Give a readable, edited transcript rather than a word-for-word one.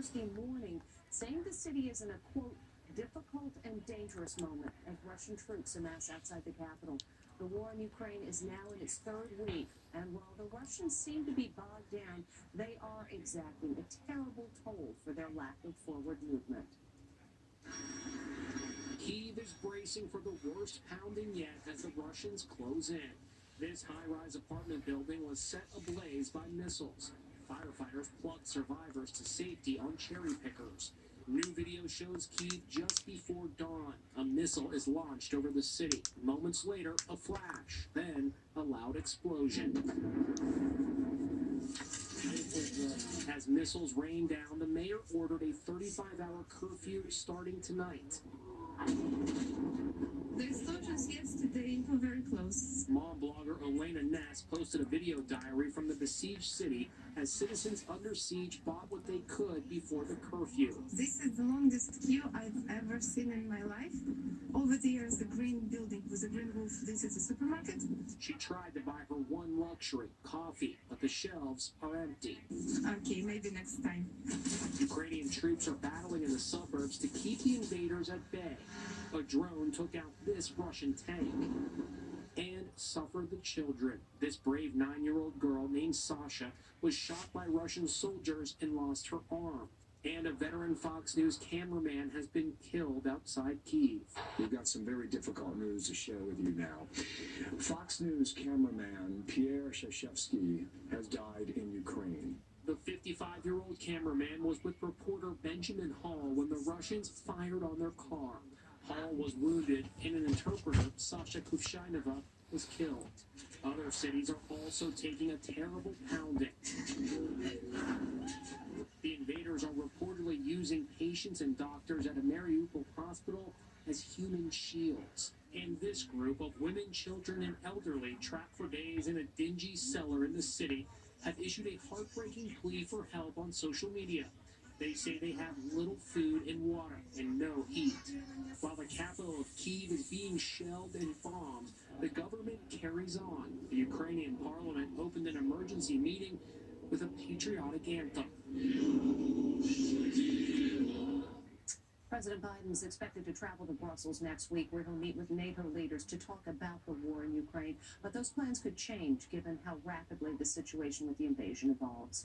Thursday morning, saying the city is in a, quote, difficult and dangerous moment as Russian troops amass outside the capital. The war in Ukraine is now in its third week, and while the Russians seem to be bogged down, they are exacting a terrible toll for their lack of forward movement. Kyiv is bracing for the worst pounding yet as the Russians close in. This high-rise apartment building was set ablaze by missiles. Firefighters plucked survivors to safety on cherry pickers. New video shows Kyiv just before dawn. A missile is launched over the city. Moments later, a flash, then a loud explosion. As missiles rain down, the mayor ordered a 35-hour curfew starting tonight. The explosions yesterday were very close. Mom blogger Elena Ness posted a video diary from the besieged city as citizens under siege bought what they could before the curfew. This is the longest queue I've ever seen in my life. Over the years, the green building with a green roof, this is a supermarket. She tried to buy her one luxury, coffee, but the shelves are empty. Okay, maybe next time. Ukrainian troops are battling in the suburbs to keep the invaders at bay. A drone took out this Russian tank and suffered the children. This brave 9-year-old girl named Sasha was shot by Russian soldiers and lost her arm. And a veteran Fox News cameraman has been killed outside Kyiv. We've got some very difficult news to share with you now. Fox News cameraman Pierre Shashevsky has died in Ukraine. The 55-year-old cameraman was with reporter Benjamin Hall when the Russians fired on their car. Hall was wounded, and an interpreter, Sasha Kuvshinova, was killed. Other cities are also taking a terrible pounding. The invaders are reportedly using patients and doctors at a Mariupol hospital as human shields. And this group of women, children, and elderly trapped for days in a dingy cellar in the city have issued a heartbreaking plea for help on social media. They say they have little food and water and no heat. While the capital of Kyiv is being shelled and bombed, the government carries on. The Ukrainian parliament opened an emergency meeting with a patriotic anthem. President Biden is expected to travel to Brussels next week, where he'll meet with NATO leaders to talk about the war in Ukraine. But those plans could change given how rapidly the situation with the invasion evolves.